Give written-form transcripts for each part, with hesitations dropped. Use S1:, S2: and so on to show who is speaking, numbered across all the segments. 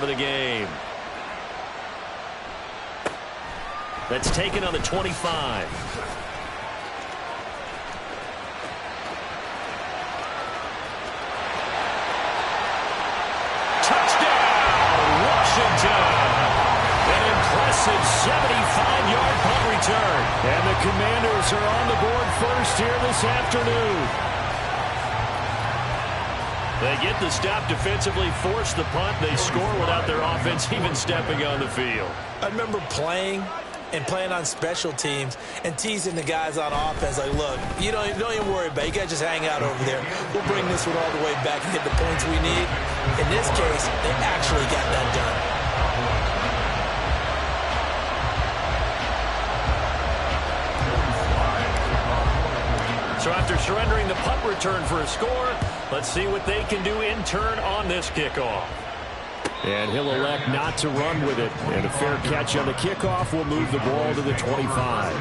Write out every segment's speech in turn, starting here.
S1: of the game. That's taken on the 25. Touchdown, Washington! An impressive 75-yard punt return. And the Commanders are on the board first here this afternoon. They get the stop defensively, force the punt. They score without their offense even stepping on the field.
S2: I remember playing on special teams and teasing the guys on offense like, look, you don't even worry about it. You guys just hang out over there. We'll bring this one all the way back and get the points we need. In this case, they actually got that done.
S1: So after surrendering the punt return for a score, let's see what they can do in turn on this kickoff. And he'll elect not to run with it. And a fair catch on the kickoff will move the ball to the 25.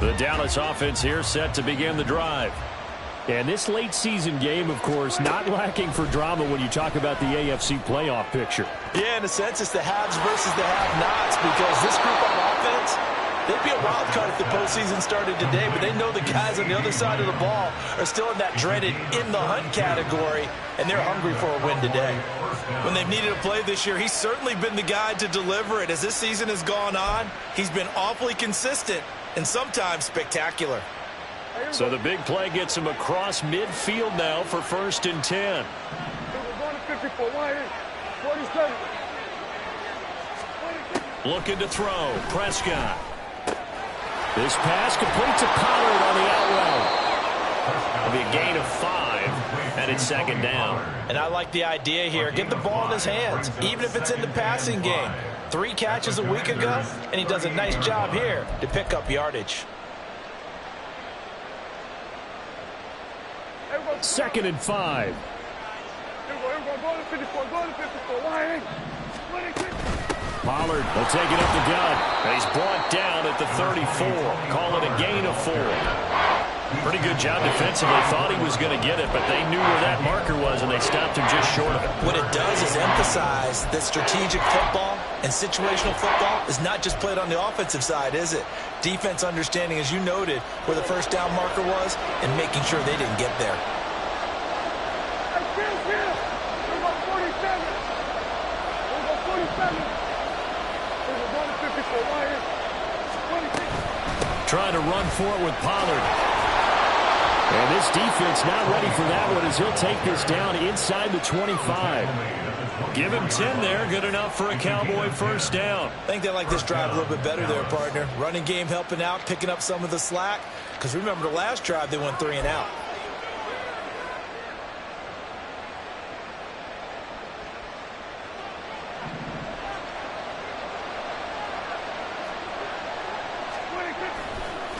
S1: The Dallas offense here set to begin the drive. And this late season game, of course, not lacking for drama when you talk about the AFC playoff picture.
S2: Yeah, in a sense, it's the haves versus the have-nots, because this group on offense, they'd be a wild card if the postseason started today, but they know the guys on the other side of the ball are still in that dreaded in-the-hunt category, and they're hungry for a win today. When they've needed a play this year, he's certainly been the guy to deliver it. As this season has gone on, he's been awfully consistent and sometimes spectacular.
S1: So the big play gets him across midfield now for 1st and 10. Looking to throw. Prescott. This pass complete to Pollard on the out route. It'll be a gain of 5, and it's 2nd down.
S2: And I like the idea here. Get the ball in his hands, even if it's in the passing game. 3 catches a week ago, and he does a nice job here to pick up yardage.
S1: 2nd and 5. Pollard will take it up the gut, and he's brought down at the 34. Call it a gain of 4. Pretty good job defensively. Thought he was going to get it, but they knew where that marker was, and they stopped him just short of it.
S2: What it does is emphasize that strategic football and situational football is not just played on the offensive side, is it? Defense understanding, as you noted, where the 1st down marker was and making sure they didn't get there.
S1: Trying to run for it with Pollard. And this defense not ready for that one as he'll take this down inside the 25. Give him 10 there. Good enough for a Cowboy 1st down.
S2: I think they like this drive a little bit better there, partner. Running game helping out, picking up some of the slack. Because remember the last drive, they went 3 and out.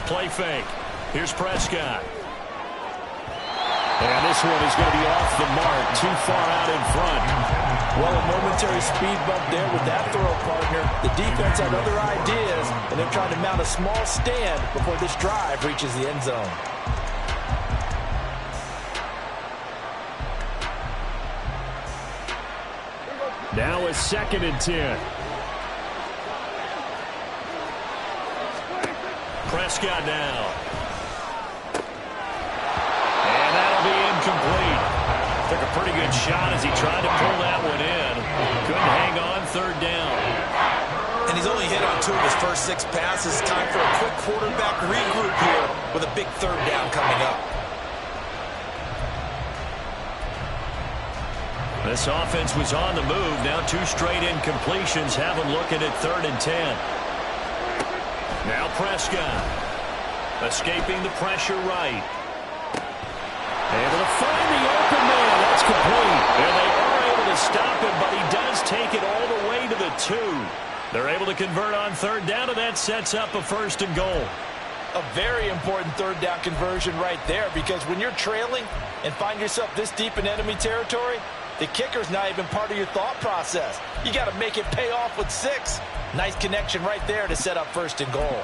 S1: Play fake. Here's Prescott. And this one is going to be off the mark, too far out in front.
S2: Well, a momentary speed bump there with that throw, partner. The defense had other ideas, and they're trying to mount a small stand before this drive reaches the end zone.
S1: Now a 2nd and 10. Prescott now. And that'll be incomplete. Took a pretty good shot as he tried to pull that one in. Couldn't hang on 3rd down.
S2: And he's only hit on 2 of his first 6 passes. Time for a quick quarterback regroup here with a big 3rd down coming up.
S1: This offense was on the move. Now 2 straight incompletions have them looking at 3rd and 10. Now Prescott. Escaping the pressure right. Able to find the open man. That's complete. And they are able to stop him, but he does take it all the way to the 2. They're able to convert on 3rd down, and that sets up a 1st and goal.
S2: A very important 3rd down conversion right there, because when you're trailing and find yourself this deep in enemy territory, the kicker's not even part of your thought process. You got to make it pay off with 6. Nice connection right there to set up first and goal.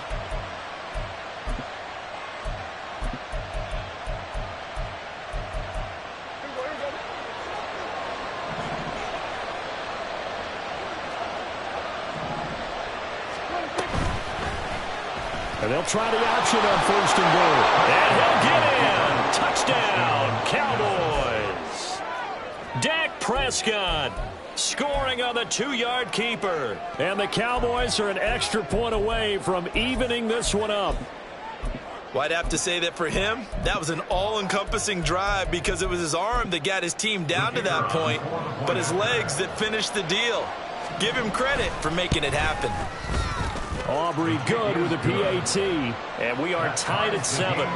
S1: And they'll try the option on first and goal. And he'll get in. Touchdown, Cowboys. Dak Prescott scoring on the 2-yard keeper. And the Cowboys are an extra point away from evening this one up.
S2: Well, I'd have to say that for him, that was an all-encompassing drive because it was his arm that got his team down to that point, but his legs that finished the deal. Give him credit for making it happen.
S1: Aubrey good with a PAT, and we are tied at 7.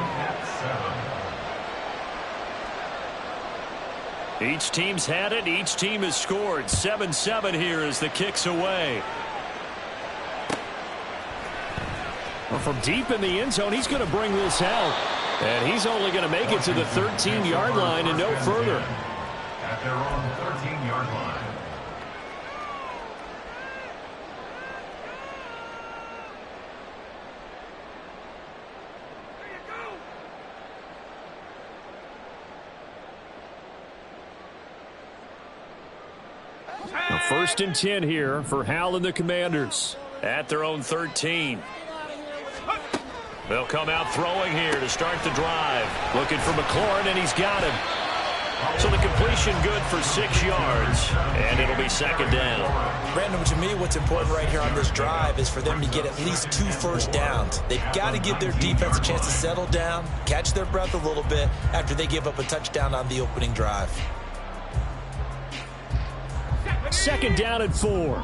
S1: Each team's had it. Each team has scored. 7-7 here as the kick's away. Well, from deep in the end zone, he's going to bring this out. And he's only going to make it to the 13-yard line and no further.
S3: At their own 13-yard line.
S1: A 1st and 10 here for Hal and the Commanders at their own 13. They'll come out throwing here to start the drive. Looking for McLaurin, and he's got him. So the completion good for 6 yards, and it'll be 2nd down.
S2: Brandon, to me, what's important right here on this drive is for them to get at least 2 first downs. They've got to give their defense a chance to settle down, catch their breath a little bit after they give up a touchdown on the opening drive.
S1: 2nd down and 4.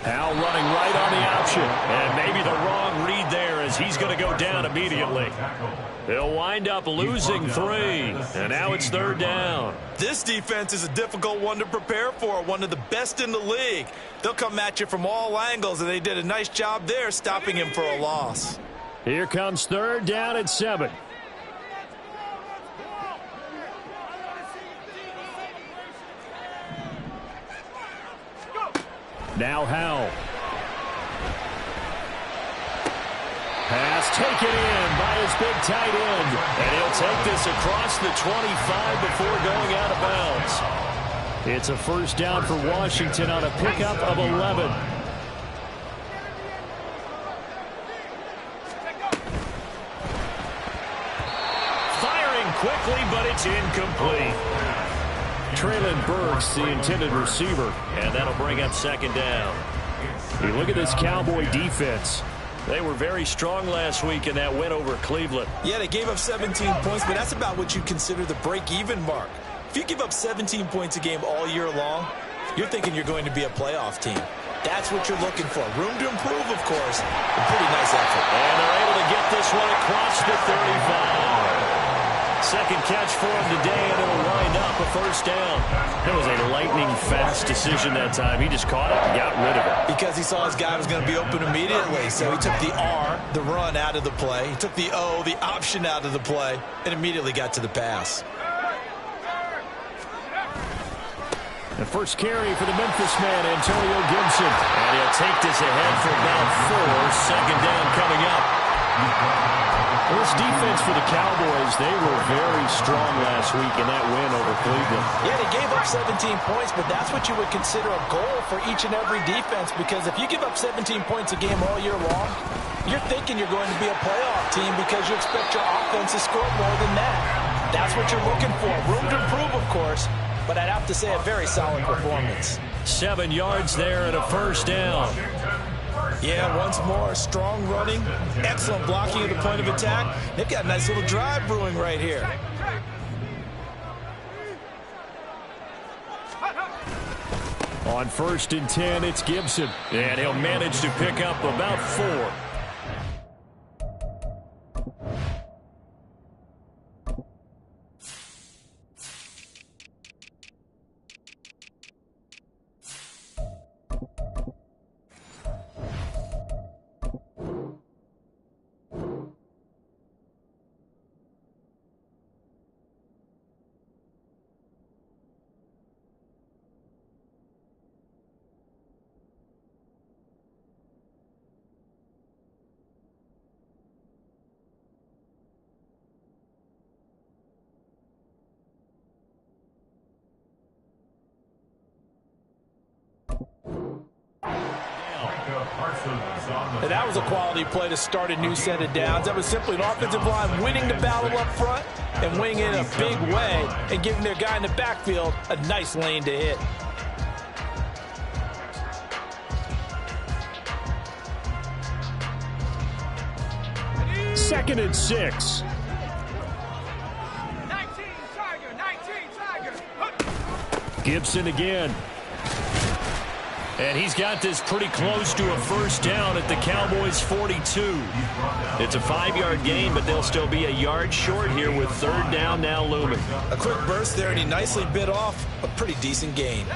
S1: Hal running right on the option. And maybe the wrong read there as he's going to go down immediately. They'll wind up losing 3. And now it's 3rd down.
S2: This defense is a difficult one to prepare for, one of the best in the league. They'll come at you from all angles, and they did a nice job there stopping him for a loss.
S1: Here comes 3rd down and 7. Now Hal. Pass taken in by his big tight end. And he'll take this across the 25 before going out of bounds. It's a 1st down for Washington on a pickup of 11. Firing quickly, but it's incomplete. Traylon Burks, the intended receiver, and that'll bring up 2nd down. You look at this Cowboy defense. They were very strong last week in that win over Cleveland.
S2: Yeah, they gave up 17 points, but that's about what you consider the break-even mark. If you give up 17 points a game all year long, you're thinking you're going to be a playoff team. That's what you're looking for. Room to improve, of course. A pretty nice effort.
S1: And they're able to get this one across the 35. 2nd catch for him today, and it'll wind up a 1st down. It was a lightning-fast decision that time. He just caught it and got rid of it.
S2: Because he saw his guy was going to be open immediately, so he took the R, the run, out of the play. He took the O, the option, out of the play, and immediately got to the pass.
S1: The first carry for the Memphis man, Antonio Gibson. And he'll take this ahead for about 4. 2nd down coming up. This defense for the Cowboys, they were very strong last week in that win over Cleveland.
S2: Yeah, they gave up 17 points, but that's what you would consider a goal for each and every defense, because if you give up 17 points a game all year long, you're thinking you're going to be a playoff team because you expect your offense to score more than that. That's what you're looking for. Room to improve, of course, but I'd have to say a very solid performance.
S1: 7 yards there and a 1st down.
S2: Yeah, once more, strong running, excellent blocking at the point of attack. They've got a nice little drive brewing right here.
S1: On 1st and 10, it's Gibson. And he'll manage to pick up about 4.
S2: And that was a quality play to start a new set of downs. That was simply an offensive line winning the battle up front and winning it in a big way and giving their guy in the backfield a nice lane to hit.
S1: Second and 6.
S4: 19 Tiger.
S1: Gibson again. And he's got this pretty close to a first down at the Cowboys' 42. It's a 5-yard gain, but they'll still be a yard short here with third down now looming.
S2: A quick burst there, and he nicely bit off a pretty decent gain.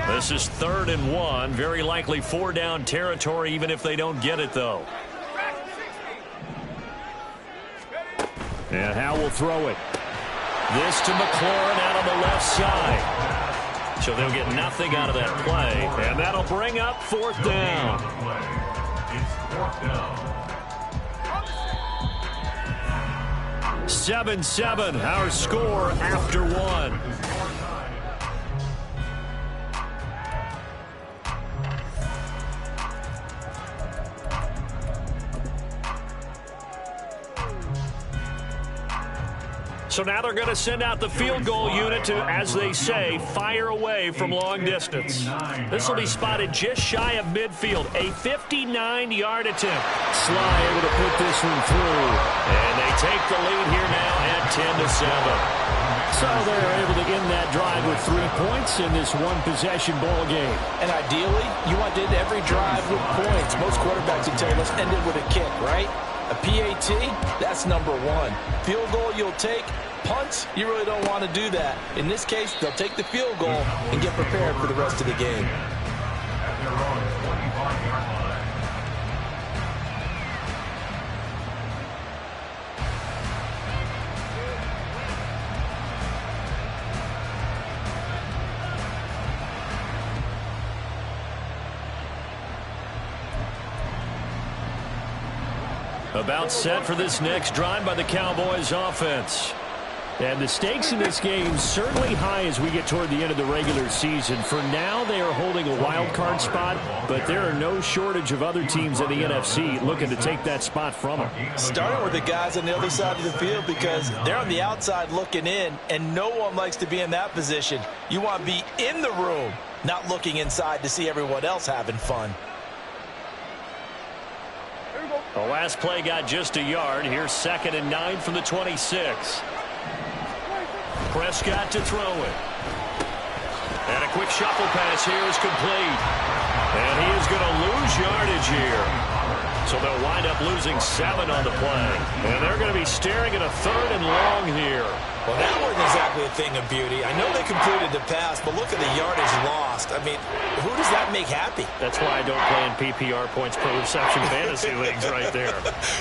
S1: This is 3rd and 1. Very likely 4-down territory, even if they don't get it, though. And Howe will throw it. This to McLaurin out on the left side. So they'll get nothing out of that play. And that'll bring up 4th down.
S3: It's 4th down.
S1: 7-7, our score after 1. So now they're going to send out the field goal unit to, as they say, fire away from long distance. This will be spotted just shy of midfield. A 59-yard attempt. Sly able to put this one through. And they take the lead here now at 10-7. So they're able to end that drive with 3 points in this one-possession ball game.
S2: And ideally, you want to end every drive with points. Most quarterbacks would tell you, let's end it with a kick, right? A PAT, that's number 1. Field goal you'll take. Punts, you really don't want to do that. In this case, they'll take the field goal and get prepared for the rest of the game.
S3: At their own 45-yard line.
S1: About set for this next drive by the Cowboys offense. And the stakes in this game certainly high as we get toward the end of the regular season. For now, they are holding a wild card spot, but there are no shortage of other teams in the NFC looking to take that spot from them.
S2: Starting with the guys on the other side of the field because they're on the outside looking in, and no one likes to be in that position. You want to be in the room, not looking inside to see everyone else having fun.
S1: The last play got just a yard. Here's 2nd and 9 from the 26. Prescott to throw it. And a quick shuffle pass here is complete. And he is going to lose yardage here. So they'll wind up losing 7 on the play. And they're going to be staring at a 3rd and long here.
S2: Well, that wasn't exactly a thing of beauty. I know they completed the pass, but look at the yardage lost. I mean, who does that make happy?
S1: That's why I don't play in PPR points per reception fantasy leagues right there.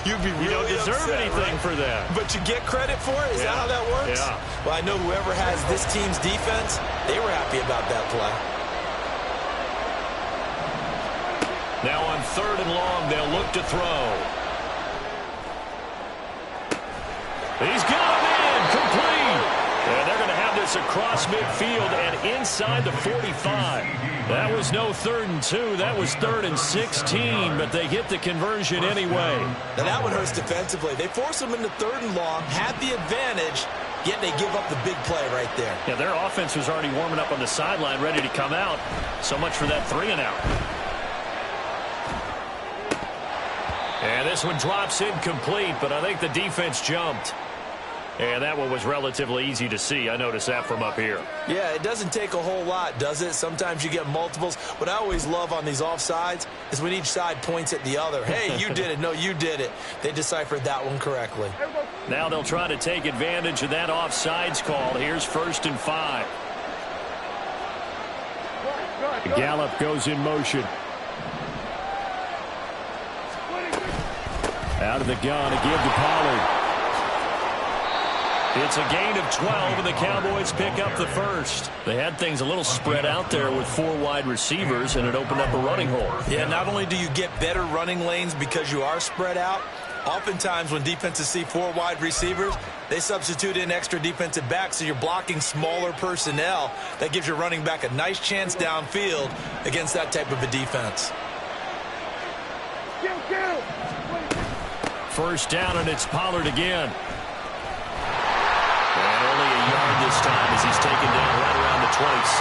S2: You'd be really
S1: You don't deserve
S2: upset,
S1: anything
S2: right?
S1: for that.
S2: But you get credit for it? Is that how that works?
S1: Yeah.
S2: Well, I know whoever has this team's defense, they were happy about that play.
S1: Now on 3rd and long, they'll look to throw. He's got him in, complete. And they're going to have this across midfield and inside the 45. That was no 3rd and 2. That was 3rd and 16, but they get the conversion anyway.
S2: Now that one hurts defensively. They force them into 3rd and long, had the advantage, yet they give up the big play right there.
S1: Yeah, their offense was already warming up on the sideline, ready to come out. So much for that 3 and out. And this one drops incomplete, but I think the defense jumped. And that one was relatively easy to see. I noticed that from up here.
S2: Yeah, it doesn't take a whole lot, does it? Sometimes you get multiples. What I always love on these offsides is when each side points at the other. Hey, you did it. No, you did it. They deciphered that one correctly.
S1: Now they'll try to take advantage of that offsides call. Here's 1st and 5. Gallup goes in motion. Out of the gun, a give to Pollard. It's a gain of 12, and the Cowboys pick up the first. They had things a little spread out there with 4 wide receivers, and it opened up a running hole.
S2: Yeah, not only do you get better running lanes because you are spread out, oftentimes when defenses see 4 wide receivers, they substitute in extra defensive backs, so you're blocking smaller personnel. That gives your running back a nice chance downfield against that type of a defense.
S1: First down, and it's Pollard again. And only a yard this time as he's taken down right around the 26.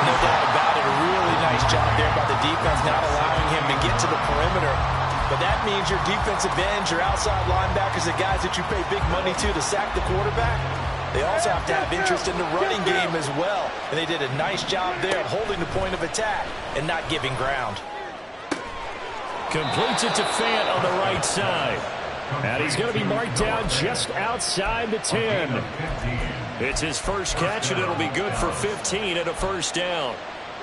S2: No doubt about it. A really nice job there by the defense, not allowing him to get to the perimeter. But that means your defensive ends, your outside linebackers, the guys that you pay big money to sack the quarterback, they also have to have interest in the running game as well. And they did a nice job there of holding the point of attack and not giving ground.
S1: Completes it to Fant on the right side. And he's going to be marked down just outside the 10. It's his first catch, and it'll be good for 15 and a first down.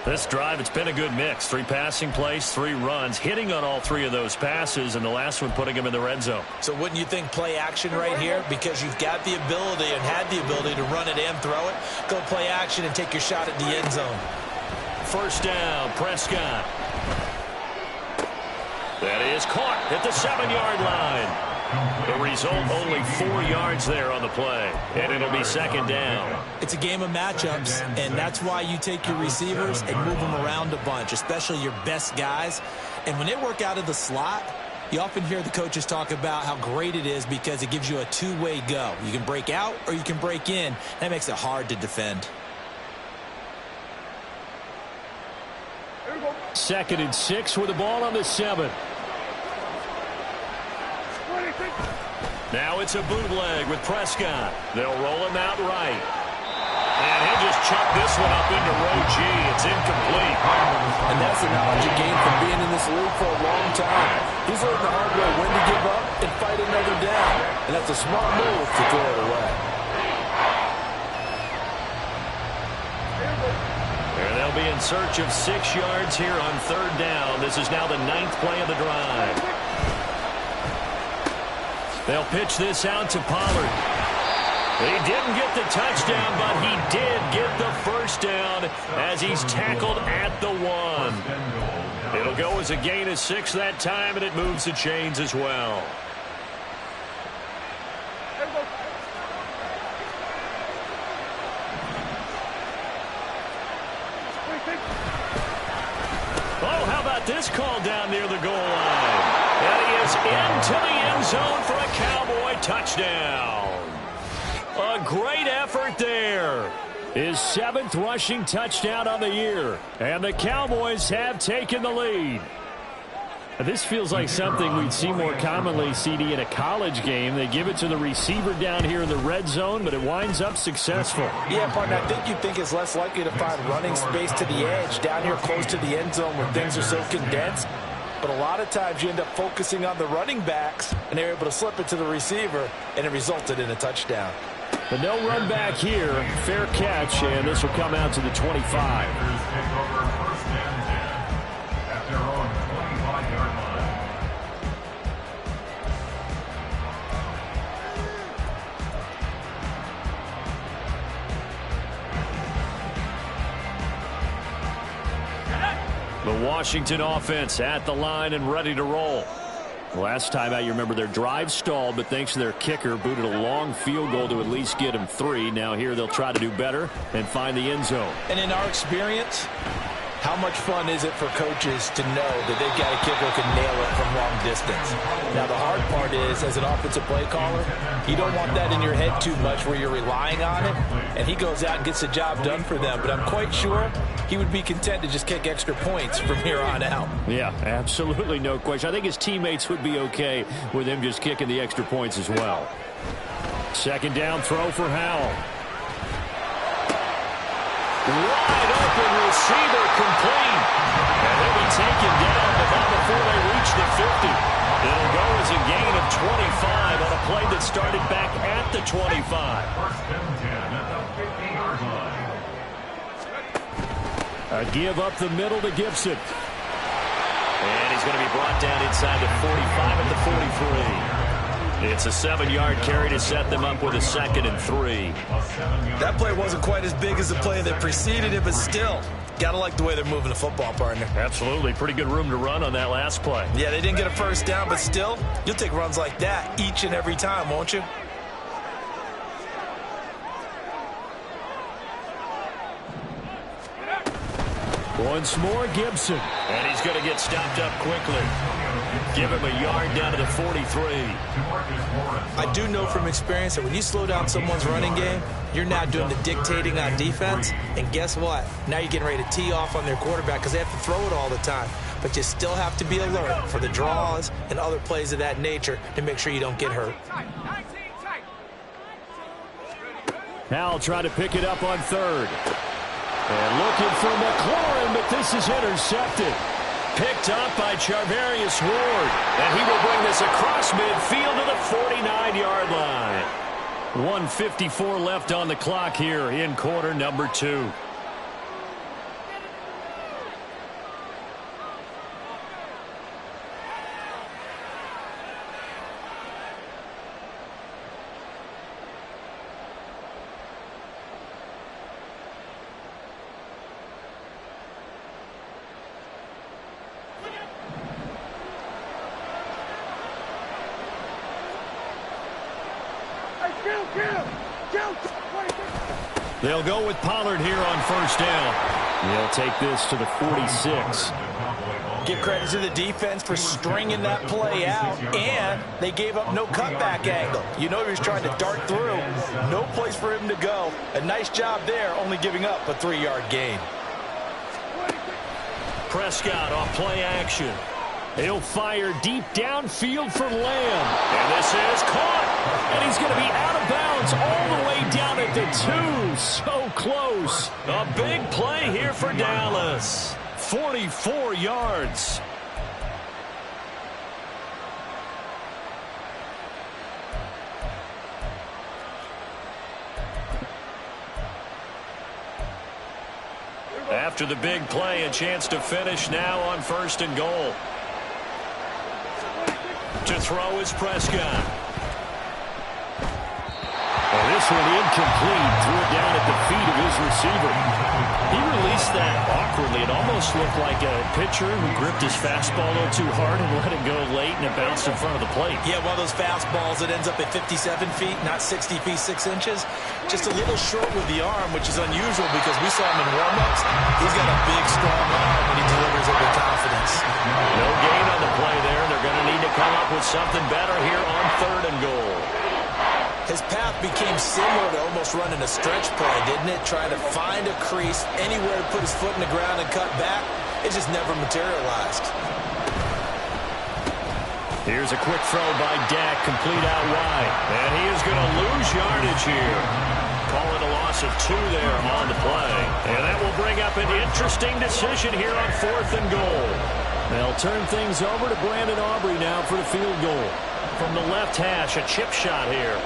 S1: This drive, it's been a good mix. 3 passing plays, 3 runs, hitting on all 3 of those passes, and the last one putting him in the red zone.
S2: So wouldn't you think play action right here? Because you've got the ability and had the ability to run it and throw it. Go play action and take your shot at the end zone.
S1: First down, Prescott. That is caught at the 7-yard line. The result, only 4 yards there on the play, and it'll be second down.
S2: It's a game of matchups, and that's why you take your receivers and move them around a bunch, especially your best guys. And when they work out of the slot, you often hear the coaches talk about how great it is because it gives you a two-way go. You can break out or you can break in. That makes it hard to defend.
S1: Second and 6 with the ball on the 7. Now it's a bootleg with Prescott. They'll roll him out right. And he'll just chuck this one up into row G. It's incomplete.
S2: And that's the knowledge you gain from being in this league for a long time. He's learned the hard way when to give up and fight another down. And that's a smart move to throw it away.
S1: And they'll be in search of 6 yards here on third down. This is now the 9th play of the drive. They'll pitch this out to Pollard. He didn't get the touchdown, but he did get the first down as he's tackled at the 1. It'll go as a gain of 6 that time, and it moves the chains as well. Oh, how about this call down near the goal line? And he is into the end zone for a Cowboy touchdown. A great effort there. His 7th rushing touchdown on the year. And the Cowboys have taken the lead. This feels like something we'd see more commonly, CD, in a college game. They give it to the receiver down here in the red zone, but it winds up successful.
S2: Yeah, partner, I think you'd think it's less likely to find running space to the edge down here close to the end zone where things are so condensed. But a lot of times you end up focusing on the running backs, and they're able to slip it to the receiver, and it resulted in a touchdown.
S1: But no run back here. Fair catch, and this will come out to the 25. The Washington offense at the line and ready to roll. Last time out, you remember their drive stalled, but thanks to their kicker, booted a long field goal to at least get him 3. Now here they'll try to do better and find the end zone.
S2: And in our experience, how much fun is it for coaches to know that they've got a kicker who can nail it from long distance? Now, the hard part is, as an offensive play caller, you don't want that in your head too much where you're relying on it, and he goes out and gets the job done for them. But I'm quite sure he would be content to just kick extra points from here on out.
S1: Yeah, absolutely no question. I think his teammates would be okay with him just kicking the extra points as well. Second down throw for Howell. Wide open receiver, complete. And he'll be taken down, but not before they reach the 50. It'll go as a gain of 25 on a play that started back at the 25. A give up the middle to Gibson. And he's going to be brought down inside the 45 at the 43. It's a 7-yard carry to set them up with a 2nd and 3.
S2: That play wasn't quite as big as the play that preceded it, but still, gotta like the way they're moving the football, partner.
S1: Absolutely. Pretty good room to run on that last play.
S2: Yeah, they didn't get a first down, but still, you'll take runs like that each and every time, won't you?
S1: Once more, Gibson. And he's going to get stopped up quickly. Give him a yard down to the 43.
S2: I do know from experience that when you slow down someone's running game, you're now doing the dictating on defense. And guess what? Now you're getting ready to tee off on their quarterback because they have to throw it all the time. But you still have to be alert for the draws and other plays of that nature to make sure you don't get hurt.
S1: Now try to pick it up on third. And looking for McLaurin, but this is intercepted. Picked up by Charvarius Ward. And he will bring this across midfield to the 49-yard line. 1:54 left on the clock here in quarter number 2. They'll go with Pollard here on first down. They'll take this to the 46.
S2: Give credit to the defense for stringing that play out, and they gave up no cutback angle. You know he was trying to dart through. No place for him to go. A nice job there, only giving up a 3-yard gain.
S1: Prescott off play action. He'll fire deep downfield for Lamb. And this is caught. And he's going to be out of bounds all the way down at the 2. So close. A big play here for Dallas. 44 yards. After the big play, a chance to finish now on first and goal. To throw is Prescott. And this one incomplete. Threw it down at the feet of his receiver. He released that awkwardly. It almost looked like a pitcher who gripped his fastball a little too hard and let it go late, and it bounced in front of the plate.
S2: Yeah, one of those fastballs that ends up at 57 feet, not 60 feet 6 inches. Just a little short with the arm, which is unusual because we saw him in warm-ups. He's got a big, strong arm when he delivers it with confidence.
S1: No gain on the play there. They're going to need to come up with something better here on third and goal.
S2: His path became similar to almost running a stretch play, didn't it? Trying to find a crease, anywhere to put his foot in the ground and cut back. It just never materialized.
S1: Here's a quick throw by Dak, complete out wide. And he is going to lose yardage here. Call it a loss of 2 there on the play. And that will bring up an interesting decision here on fourth and goal. They'll turn things over to Brandon Aubrey now for the field goal. From the left hash, a chip shot here.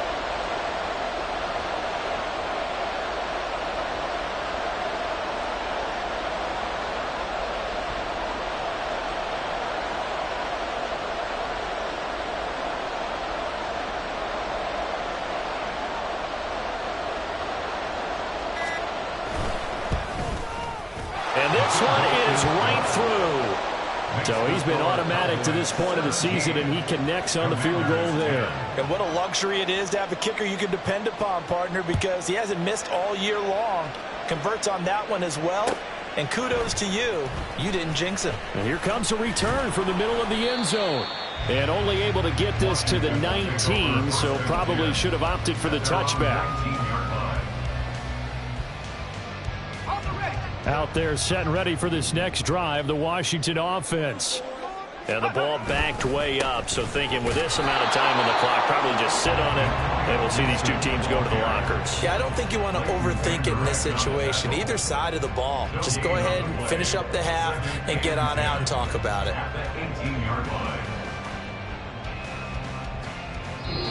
S1: And this one is right through. So he's been automatic to this point of the season, and he connects on the field goal there.
S2: And what a luxury it is to have a kicker you can depend upon, partner, because he hasn't missed all year long. Converts on that one as well. And kudos to you. You didn't jinx him.
S1: And here comes a return from the middle of the end zone. And only able to get this to the 19, so probably should have opted for the touchback. Out there set and ready for this next drive, the Washington offense. And the ball backed way up, so thinking with this amount of time on the clock, probably just sit on it, and we'll see these two teams go to the lockers.
S2: Yeah, I don't think you want to overthink it in this situation. Either side of the ball. Just go ahead and finish up the half and get on out and talk about it.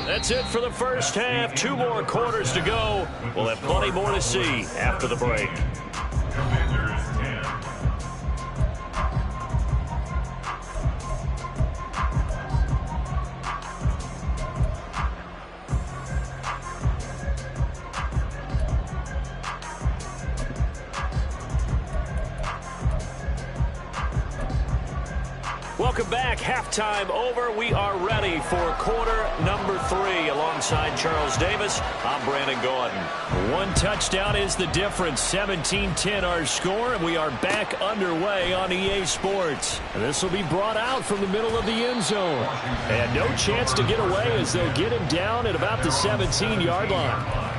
S1: That's it for the first half. 2 more quarters to go. We'll have plenty more to see after the break.
S3: Commanders 10.
S1: Welcome back. Halftime over. We are ready for quarter number 3. Alongside Charles Davis, I'm Brandon Gordon. One touchdown is the difference. 17-10 our score, and we are back underway on EA Sports. And this will be brought out from the middle of the end zone. And no chance to get away as they'll get him down at about the 17-yard line.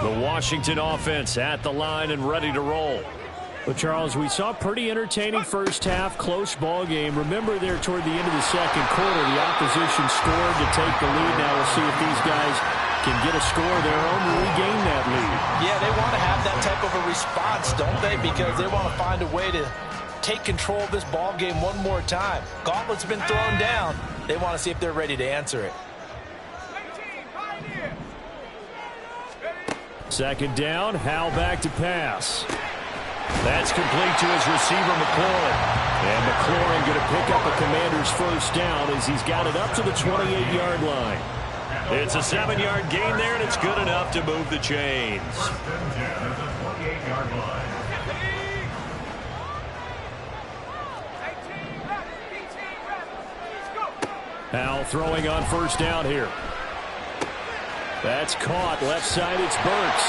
S1: The Washington offense at the line and ready to roll. Well, Charles, we saw a pretty entertaining first half, close ball game. Remember there toward the end of the second quarter, the opposition scored to take the lead. Now we'll see if these guys can get a score of their own to regain that lead.
S2: Yeah, they want to have that type of a response, don't they? Because they want to find a way to take control of this ball game one more time. Gauntlet's been thrown down. They want to see if they're ready to answer it.
S1: Second down, Howell back to pass. That's complete to his receiver, McLaurin. And McLaurin going to pick up a Commander's first down as he's got it up to the 28-yard line. It's a 7-yard gain there, and it's good enough to move the chains. Howell throwing on first down here. That's caught. Left side, it's Burks.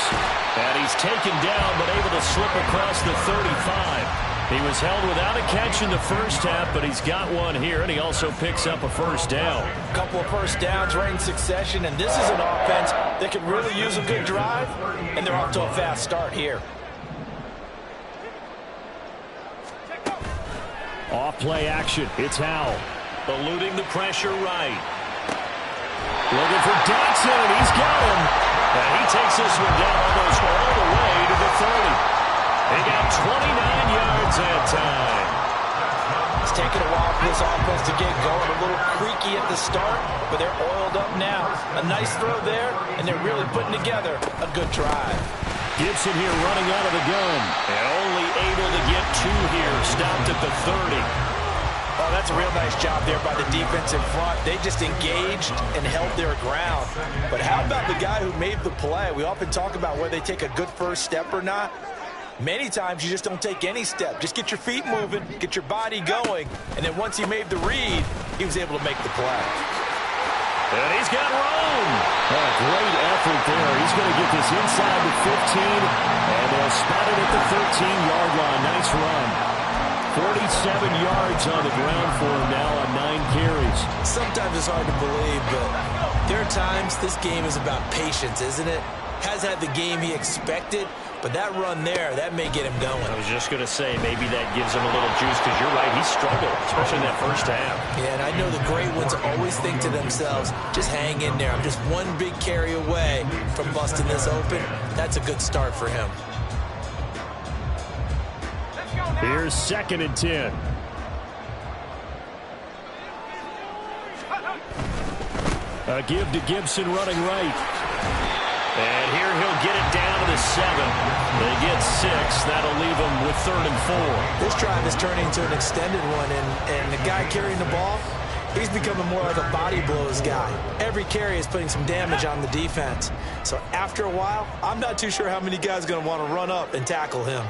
S1: And he's taken down, but able to slip across the 35. He was held without a catch in the first half, but he's got one here, and he also picks up a first down.
S2: A couple of first downs right in succession, and this is an offense that could really use a good drive, and they're off to a fast start here.
S1: Off play action. It's Howell. Eluding the pressure right. Looking for Dotson, and he's got him. And he takes this one down almost all the way to the 30. He got 29 yards that time.
S2: It's taken a while for this offense to get going. A little creaky at the start, but they're oiled up now. A nice throw there, and they're really putting together a good drive.
S1: Gibson here running out of the gun. And only able to get 2 here. Stopped at the 30.
S2: Oh, that's a real nice job there by the defense in front. They just engaged and held their ground. But how about the guy who made the play? We often talk about whether they take a good first step or not. Many times you just don't take any step. Just get your feet moving, get your body going, and then once he made the read, he was able to make the play.
S1: And he's got room. Oh, great effort there. He's going to get this inside the 15, and they'll spot it at the 13-yard line. Nice run. 47 yards on the ground for him now on 9 carries.
S2: Sometimes it's hard to believe, but there are times this game is about patience, isn't it? Has had the game he expected, but that run there, that may get him going.
S1: I was just going to say, maybe that gives him a little juice, because you're right, he struggled, especially in that first half.
S2: Yeah, and I know the great ones always think to themselves, just hang in there. I'm just one big carry away from busting this open. That's a good start for him.
S1: Here's 2nd and 10. A give to Gibson running right. And here he'll get it down to the 7. They get 6. That'll leave them with 3rd and 4.
S2: This drive is turning into an extended one, and the guy carrying the ball, he's becoming more like a body blows guy. Every carry is putting some damage on the defense. So after a while, I'm not too sure how many guys are going to want to run up and tackle him.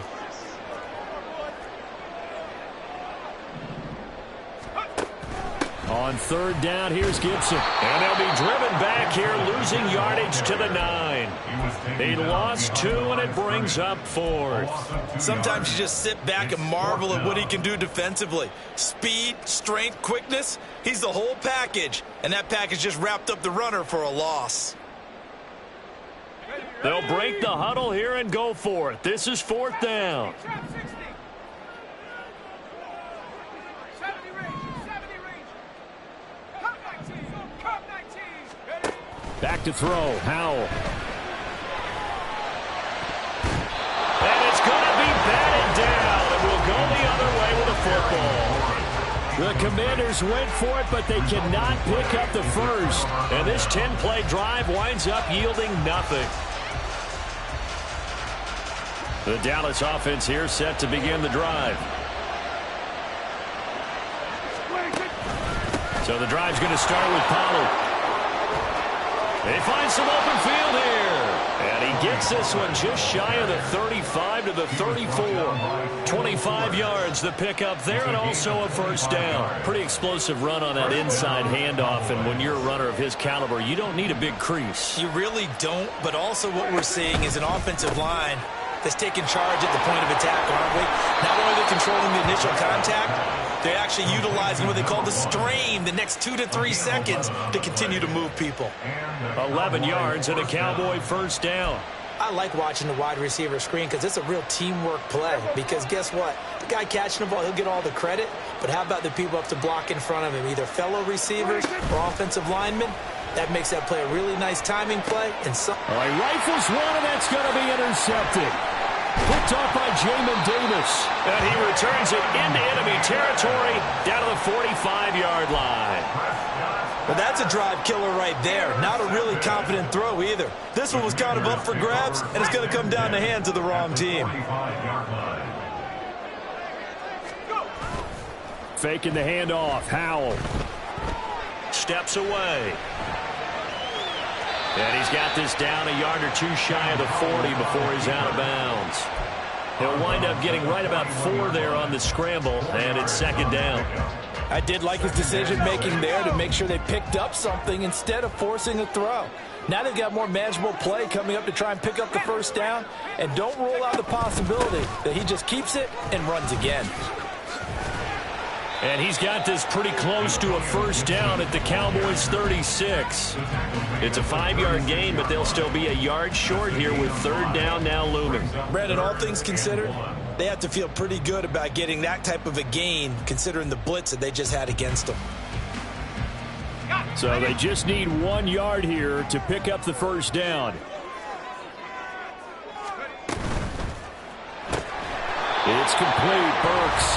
S1: On 3rd down, here's Gibson. And they'll be driven back here, losing yardage to the 9. He lost 2, and it brings up 4th.
S2: Sometimes you just sit back and marvel at what he can do defensively. Speed, strength, quickness, he's the whole package. And that package just wrapped up the runner for a loss.
S1: They'll break the huddle here and go for it. This is 4th down. Back to throw, Howell. And it's going to be batted down. It will go the other way with a football. The Commanders went for it, but they cannot pick up the first. And this 10-play drive winds up yielding nothing. The Dallas offense here set to begin the drive. So the drive's going to start with Pollard. They find some open field here. And he gets this one just shy of the 35 to the 34. 25 yards the pickup there, and also a first down. Pretty explosive run on that inside handoff, and when you're a runner of his caliber, you don't need a big crease.
S2: You really don't, but also what we're seeing is an offensive line that's taking charge at the point of attack, aren't we? Not only are they controlling the initial contact, they're actually utilizing what they call the strain, the next 2 to 3 seconds, to continue to move people.
S1: 11 yards and a Cowboy first down.
S2: I like watching the wide receiver screen because it's a real teamwork play. Because guess what? The guy catching the ball, he'll get all the credit. But how about the people up to block in front of him, either fellow receivers or offensive linemen? That makes that play a really nice timing play. And
S1: all right, rifles one, and that's going to be intercepted. Picked off by Jamin Davis. And he returns it into enemy territory down to the 45-yard line.
S2: Well, that's a drive killer right there. Not a really confident throw either. This one was kind of up for grabs, and it's going to come down the hands of the wrong team.
S1: Faking the handoff. Howell steps away. And he's got this down a yard or two shy of the 40 before he's out of bounds. He'll wind up getting right about 4 there on the scramble, and it's second down.
S2: I did like his decision-making there to make sure they picked up something instead of forcing a throw. Now they've got more manageable play coming up to try and pick up the first down, and don't rule out the possibility that he just keeps it and runs again.
S1: And he's got this pretty close to a first down at the Cowboys' 36. It's a 5-yard gain, but they'll still be a yard short here with third down now looming.
S2: Brandon, all things considered, they have to feel pretty good about getting that type of a gain considering the blitz that they just had against them.
S1: So they just need 1 yard here to pick up the first down. It's complete. Burks.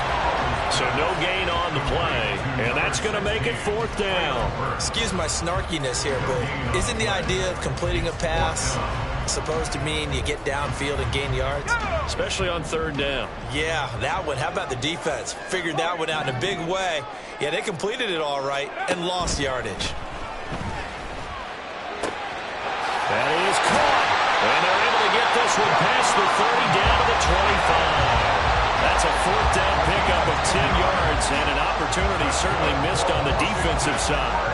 S1: So no gain on the play, and that's going to make it fourth down.
S2: Excuse my snarkiness here, but isn't the idea of completing a pass supposed to mean you get downfield and gain yards?
S1: Especially on third down.
S2: Yeah, that one. How about the defense? Figured that one out in a big way. Yeah, they completed it all right and lost yardage.
S1: That is caught, and they're able to get this one past the 30 down to the 25. That's a fourth down pickup of 10 yards, and an opportunity certainly missed on the defensive side.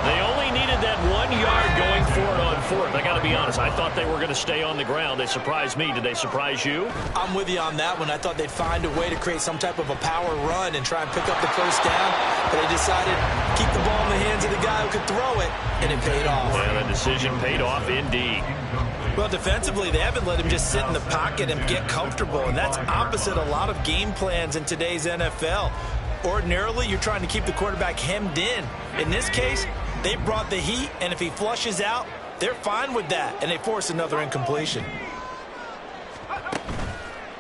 S1: They only needed that 1 yard going for it on fourth. I got to be honest, I thought they were going to stay on the ground. They surprised me. Did they surprise you?
S2: I'm with you on that one. I thought they'd find a way to create some type of a power run and try and pick up the first down, but they decided to keep the ball in the hands of the guy who could throw it, and it paid off.
S1: And the decision paid off indeed.
S2: Well, defensively, they haven't let him just sit in the pocket and get comfortable, and that's opposite a lot of game plans in today's NFL. Ordinarily, you're trying to keep the quarterback hemmed in. In this case, they brought the heat, and if he flushes out, they're fine with that, and they force another incompletion.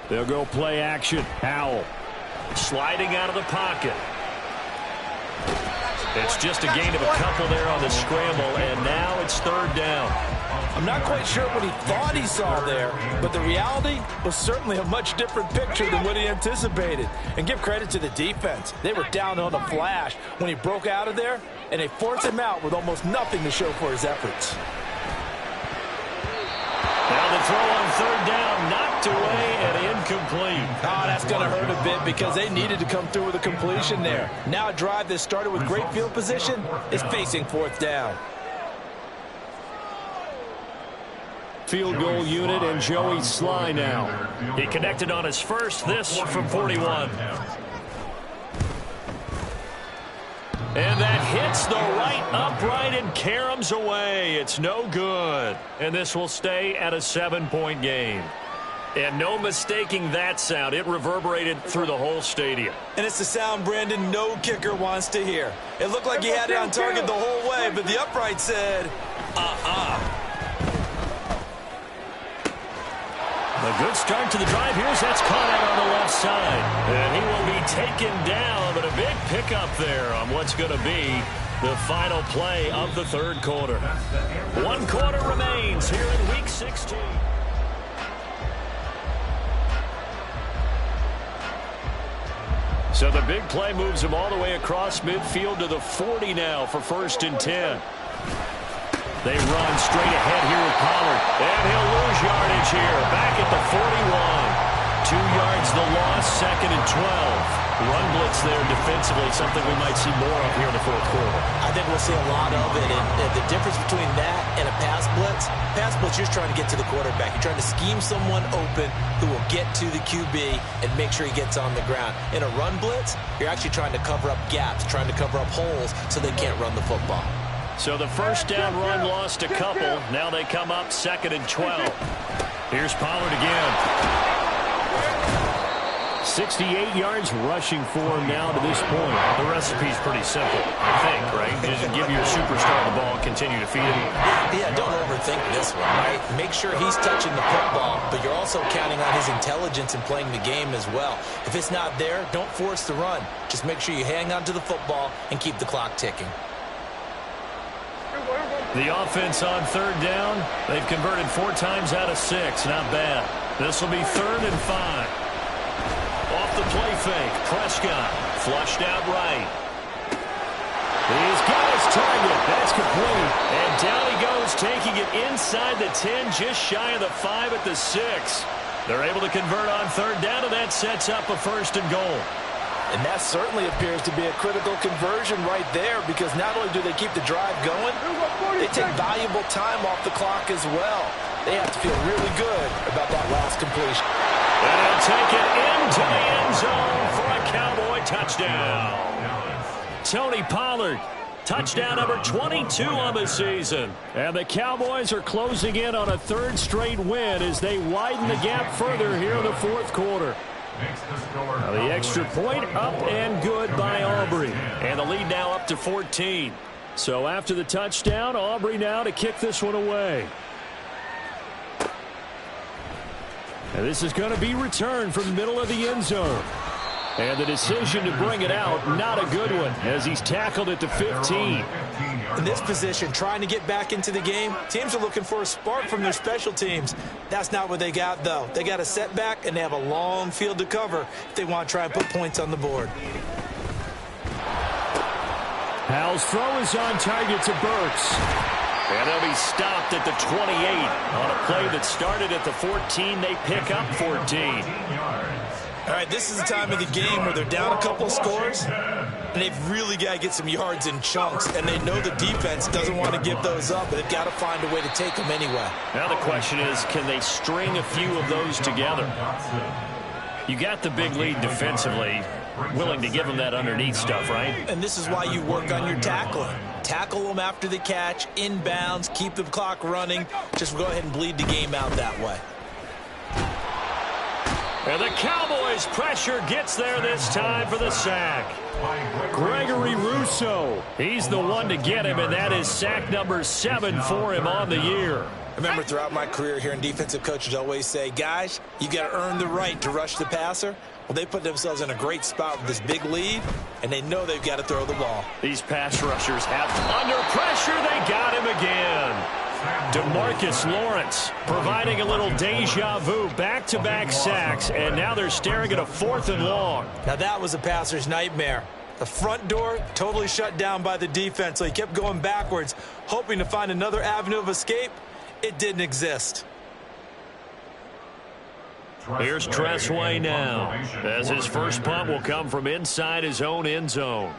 S1: They'll go play action. Howell sliding out of the pocket. It's just a gain of a couple there on the scramble, and now it's third down.
S2: I'm not quite sure what he thought he saw there, but the reality was certainly a much different picture than what he anticipated. And give credit to the defense. They were down on a flash when he broke out of there, and they forced him out with almost nothing to show for his efforts.
S1: Now the throw on third down, knocked away and incomplete.
S2: Oh, that's going to hurt a bit because they needed to come through with a completion there. Now a drive that started with great field position is facing fourth down.
S1: Field goal unit and Joey Sly now. He connected on his first, this from 41. And that hits the right upright and caroms away. It's no good. And this will stay at a 7-point game. And no mistaking that sound. It reverberated through the whole stadium.
S2: And it's the sound, Brandon, no kicker wants to hear. It looked like he had it on target the whole way, but the upright said,
S1: A good start to the drive. Here's that's caught out on the left side. And he will be taken down, but a big pickup there on what's going to be the final play of the third quarter. 1 quarter remains here in Week 16. So the big play moves him all the way across midfield to the 40 now for 1st and 10. They run straight ahead here with Pollard. And he'll lose yardage here. Back at the 41. 2 yards the loss, 2nd and 12. Run blitz there defensively, something we might see more of here in the fourth quarter.
S2: I think we'll see a lot of it. And the difference between that and a pass blitz, you're just trying to get to the quarterback. You're trying to scheme someone open who will get to the QB and make sure he gets on the ground. In a run blitz, you're actually trying to cover up gaps, trying to cover up holes so they can't run the football.
S1: So the first down run lost a couple. Now they come up 2nd and 12. Here's Pollard again. 68 yards rushing for him now to this point.
S5: The recipe's pretty simple, I think, right? Just give your superstar the ball and continue to feed him.
S2: Yeah, don't overthink this one, right? Make sure he's touching the football, but you're also counting on his intelligence in playing the game as well. If it's not there, don't force the run. Just make sure you hang on to the football and keep the clock ticking.
S1: The offense on 3rd down. They've converted 4 times out of 6. Not bad. This will be 3rd and 5. Off the play fake, Prescott flushed out right. He's got his target. That's complete. And down he goes, taking it inside the 10, just shy of the 5 at the 6. They're able to convert on 3rd down, and that sets up a 1st and goal.
S2: And that certainly appears to be a critical conversion right there, because not only do they keep the drive going, they take valuable time off the clock as well. They have to feel really good about that last completion.
S1: And he'll take it into the end zone for a Cowboy touchdown. Tony Pollard, touchdown number 22 on the season. And the Cowboys are closing in on a 3rd straight win as they widen the gap further here in the 4th quarter. Now the extra point up and good by Aubrey. And the lead now up to 14. So after the touchdown, Aubrey now to kick this one away. And this is going to be returned from the middle of the end zone. And the decision to bring it out, not a good one, as he's tackled at the 15.
S2: In this position, trying to get back into the game, teams are looking for a spark from their special teams. That's not what they got, though. They got a setback, and they have a long field to cover if they want to try and put points on the board.
S1: Powell's throw is on target to Burks. And they'll be stopped at the 28. On a play that started at the 14, they pick up 14.
S2: All right, this is the time of the game where they're down a couple of scores, and they've really got to get some yards in chunks, and they know the defense doesn't want to give those up, but they've got to find a way to take them anyway.
S1: Now the question is, can they string a few of those together? You got the big lead defensively, willing to give them that underneath stuff, right?
S2: And this is why you work on your tackling. Tackle them after the catch, inbounds, keep the clock running. Just go ahead and bleed the game out that way.
S1: And the Cowboys' pressure gets there this time for the sack. Gregory Rousseau, he's the one to get him, and that is sack number 7 for him on the year.
S2: Remember, throughout my career here in defensive coaches always say, guys, you got to earn the right to rush the passer. Well, they put themselves in a great spot with this big lead, and they know they've got to throw the ball.
S1: These pass rushers have under pressure. They got him again. DeMarcus Lawrence providing a little deja vu, back-to-back sacks, and now they're staring at a 4th and long.
S2: Now that was a passer's nightmare. The front door totally shut down by the defense, so he kept going backwards, hoping to find another avenue of escape. It didn't exist.
S1: Here's Tressway now, as his first punt will come from inside his own end zone.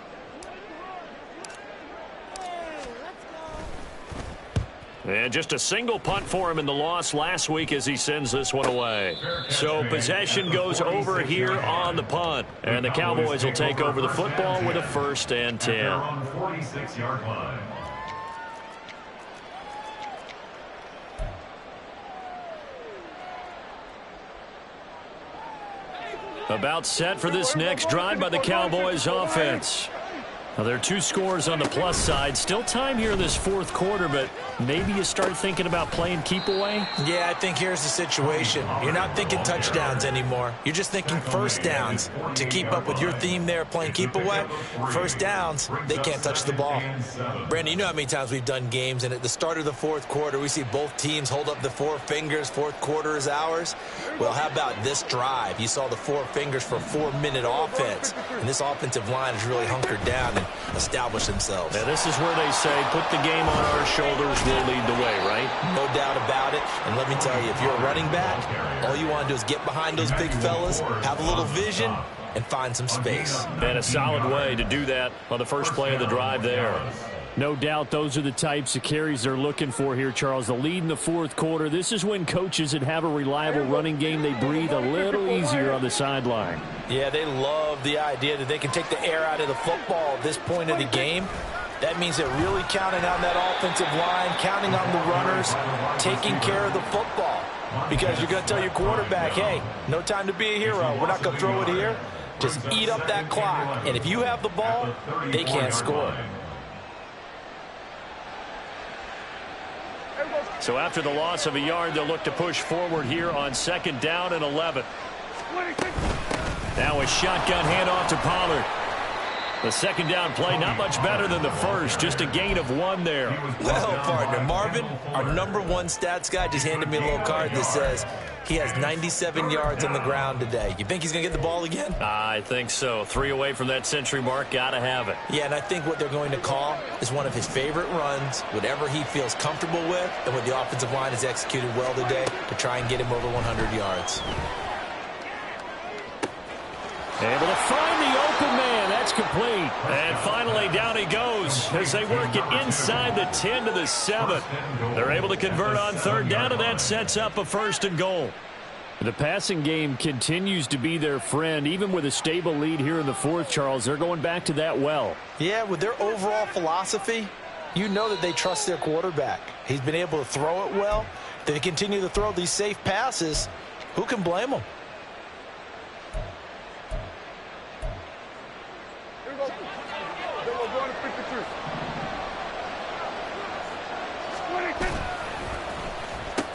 S1: And just a single punt for him in the loss last week as he sends this one away. So possession goes over here on the punt. And the Cowboys will take over the football with a 1st and 10.
S3: On 46-yard line.
S1: About set for this next drive by the Cowboys offense. Now, there are 2 scores on the plus side. Still time here in this 4th quarter, but maybe you start thinking about playing keep away?
S2: Yeah, I think here's the situation. You're not thinking touchdowns anymore. You're just thinking 1st downs. To keep up with your theme there, playing keep away, 1st downs, they can't touch the ball. Brandon, you know how many times we've done games, and at the start of the 4th quarter, we see both teams hold up the 4 fingers, 4th quarter is ours. Well, how about this drive? You saw the 4 fingers for a 4-minute offense, and this offensive line is really hunkered down. and establish themselves.
S5: Now, this is where they say, put the game on our shoulders, we'll lead the way, right?
S2: No doubt about it. And let me tell you, if you're a running back, all you want to do is get behind those big fellas, have a little vision, and find some space.
S5: And a solid way to do that on the first play of the drive there.
S6: No doubt those are the types of carries they're looking for here, Charles. The lead in the fourth quarter. This is when coaches that have a reliable running game, they breathe a little easier on the sideline.
S2: Yeah, they love the idea that they can take the air out of the football at this point of the game. That means they're really counting on that offensive line, counting on the runners, taking care of the football. Because you're going to tell your quarterback, hey, no time to be a hero. We're not going to throw it here. Just eat up that clock. And if you have the ball, they can't score.
S5: So after the loss of a yard, they'll look to push forward here on 2nd down and 11. Now a shotgun handoff to Pollard. The 2nd down play, not much better than the first, just a gain of 1 there.
S2: Well, partner, Marvin, our #1 stats guy, just handed me a little card that says he has 97 yards on the ground today. You think he's going to get the ball again?
S5: I think so. 3 away from that century mark, got to have it.
S2: Yeah, and I think what they're going to call is one of his favorite runs, whatever he feels comfortable with, and what the offensive line has executed well today to try and get him over 100 yards.
S5: Able to find the open man. That's complete. And finally, down he goes as they work it inside the 10 to the 7. They're able to convert on 3rd down, and that sets up a 1st and goal.
S6: The passing game continues to be their friend. Even with a stable lead here in the 4th, Charles, they're going back to that well.
S2: Yeah, with their overall philosophy, you know that they trust their quarterback. He's been able to throw it well. They continue to throw these safe passes. Who can blame them?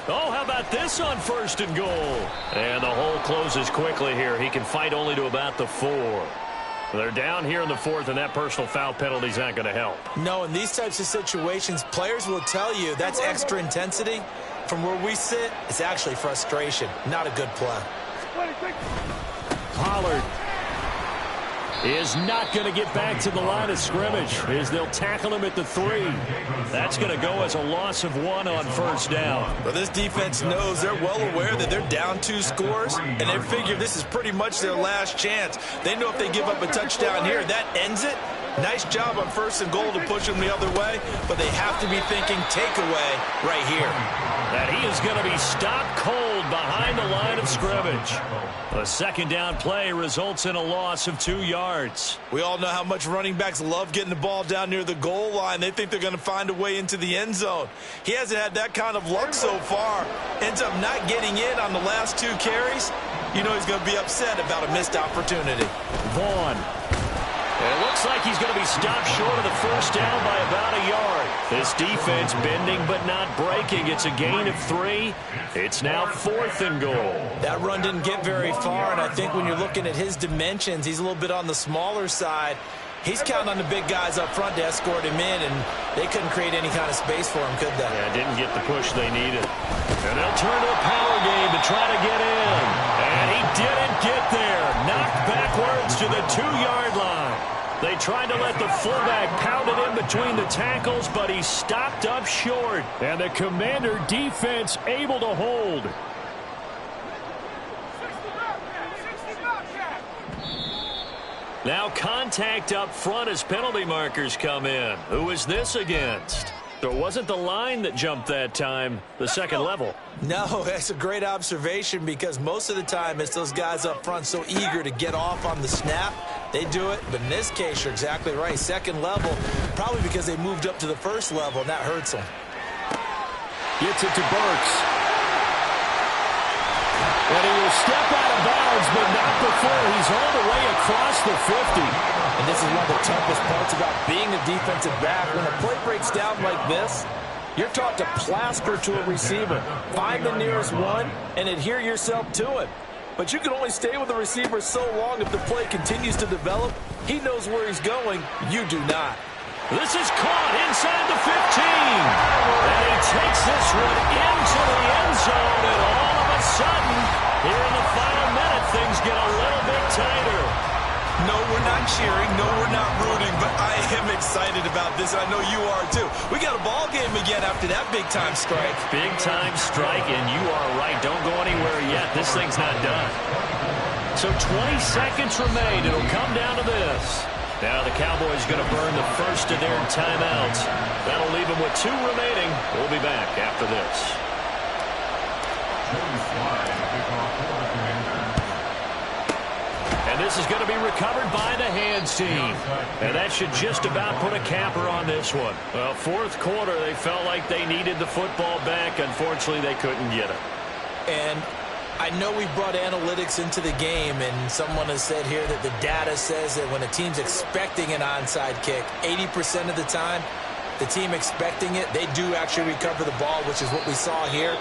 S5: Oh, how about this on 1st and goal? And the hole closes quickly here. He can fight only to about the 4. They're down here in the 4th, and that personal foul penalty is not going to help.
S2: No, in these types of situations, players will tell you that's extra intensity. From where we sit, it's actually frustration. Not a good play.
S6: Pollard is not going to get back to the line of scrimmage as they'll tackle him at the 3.
S5: That's going to go as a loss of 1 on 1st down.
S2: Well, this defense knows, they're well aware that they're down 2 scores, and they figure this is pretty much their last chance. They know if they give up a touchdown here, that ends it. Nice job on 1st and goal to push them the other way, but they have to be thinking takeaway right here.
S5: That he is going to be stopped cold behind the line of scrimmage. The 2nd down play results in a loss of 2 yards.
S2: We all know how much running backs love getting the ball down near the goal line. They think they're going to find a way into the end zone. He hasn't had that kind of luck so far. Ends up not getting in on the last 2 carries. You know he's going to be upset about a missed opportunity.
S6: Vaughn.
S5: And it looks like he's going to be stopped short of the 1st down by about a yard. This defense bending but not breaking. It's a gain of 3. It's now 4th and goal.
S2: That run didn't get very far, and I think when you're looking at his dimensions, he's a little bit on the smaller side. He's counting on the big guys up front to escort him in, and they couldn't create any kind of space for him, could they?
S5: Yeah, didn't get the push they needed. And they'll turn to a power game to try to get in. And he didn't get there. Knocked backwards to the 2-yard line. They tried to let the fullback pound it in between the tackles, but he stopped up short.
S6: And the Commander defense able to hold.
S5: Now contact up front as penalty markers come in. Who is this against? So it wasn't the line that jumped that time, the second level.
S2: No, that's a great observation because most of the time it's those guys up front so eager to get off on the snap. They do it, but in this case, you're exactly right. Second level, probably because they moved up to the first level, and that hurts them.
S6: Gets it to Burks. And he will step out of bounds, but not before he's all the way across the 50.
S2: And this is one of the toughest parts about being a defensive back. When a play breaks down like this, you're taught to plaster to a receiver. Find the nearest one and adhere yourself to it. But you can only stay with the receiver so long if the play continues to develop. He knows where he's going. You do not.
S5: This is caught inside the 15. And he takes this one into the end zone. And all of a sudden, here in the final minute, things get a little bit tighter.
S2: No, we're not cheering. No, we're not rooting. But I am excited about this, and I know you are too. We got a ball game again after that big-time strike.
S1: Big-time strike, and you are right. Don't go anywhere yet. This thing's not done. So 20 seconds remain. It'll come down to this. Now the Cowboys going to burn the first of their timeouts. That'll leave them with 2 remaining. We'll be back after this. And this is going to be recovered by the hands team. And that should just about put a capper on this one. Well, fourth quarter, they felt like they needed the football back. Unfortunately, they couldn't get it.
S2: And I know we brought analytics into the game, and someone has said here that the data says that when a team's expecting an onside kick, 80% of the time, the team expecting it, they do actually recover the ball, which is what we saw here.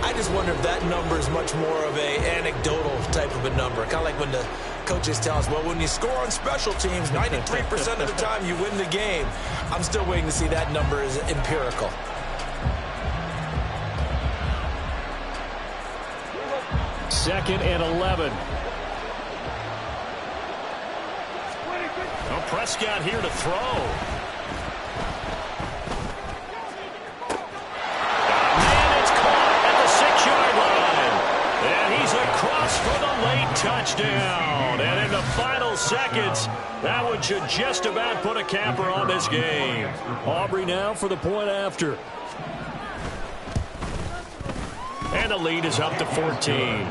S2: I just wonder if that number is much more of a anecdotal type of a number. Kind of like when the coaches tell us, well, when you score on special teams, 93% of the time you win the game. I'm still waiting to see that number is empirical.
S6: Second and 11.
S1: Well, Prescott here to throw. For the late touchdown. And in the final seconds, that one should just about put a capper on this game.
S6: Aubrey now for the point after.
S1: And the lead is up to 14.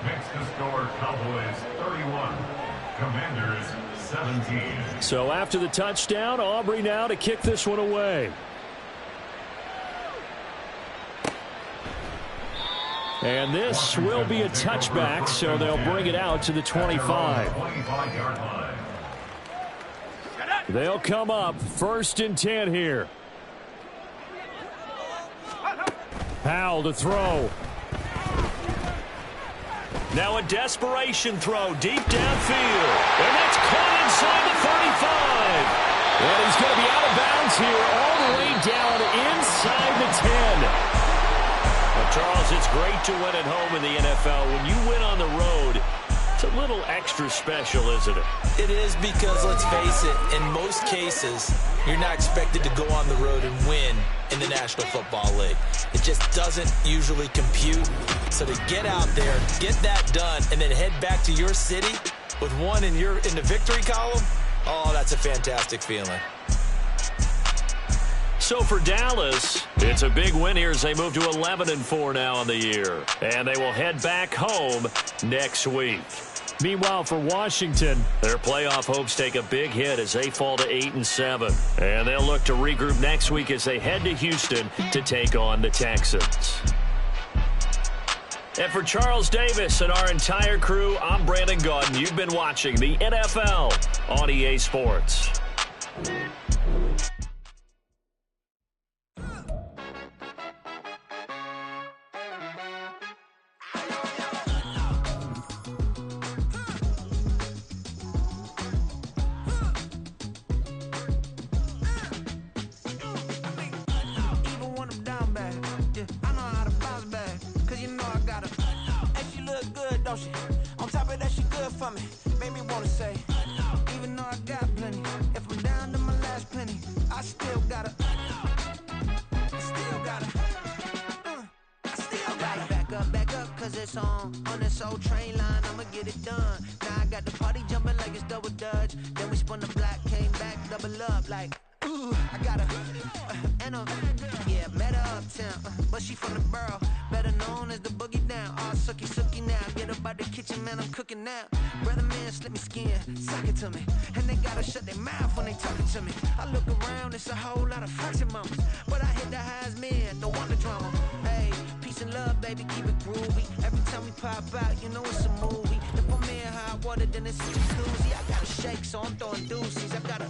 S3: Makes the score Cowboys 31, Commanders 17.
S6: So after the touchdown, Aubrey now to kick this one away. And this will be a touchback, so they'll bring it out to the 25. They'll come up 1st and 10 here. Powell to throw.
S1: Now a desperation throw deep downfield. And that's caught inside the 35.
S6: And he's going to be out of bounds here all the way down inside the 10.
S1: Charles, it's great to win at home in the NFL. When you win on the road, it's a little extra special, isn't it?
S2: It is because, let's face it, in most cases, you're not expected to go on the road and win in the National Football League. It just doesn't usually compute. So to get out there, get that done, and then head back to your city with one in the victory column, oh, that's a fantastic feeling.
S1: So for Dallas, it's a big win here as they move to 11-4 now on the year. And they will head back home next week.
S6: Meanwhile, for Washington,
S1: their playoff hopes take a big hit as they fall to 8-7. And they'll look to regroup next week as they head to Houston to take on the Texans. And for Charles Davis and our entire crew, I'm Brandon Gaudin. You've been watching the NFL on EA Sports.
S7: On top of that, she good for me. Made me wanna say, even though I got plenty, if I'm down to my last penny, I still gotta back up, cause it's on this old train line, I'ma get it done. Now I got the party jumping like it's double dutch. Then we spun the block, came back, double up like, ooh, I got met her uptown, but she from the borough, better known as the boogie down. All sookie now, get up out the kitchen, man, I'm cooking now. Brother man, slip me skin, suck it to me, and they gotta shut their mouth when they talking to me. I look around, it's a whole lot of fraction mamas, but I hit the highs, man, don't want the drama. Hey, peace and love, baby, keep it groovy. Every time we pop out, you know it's a movie. If I'm in hot water, then it's a jacuzzi. I gotta shake, so I'm throwing deuces. I gotta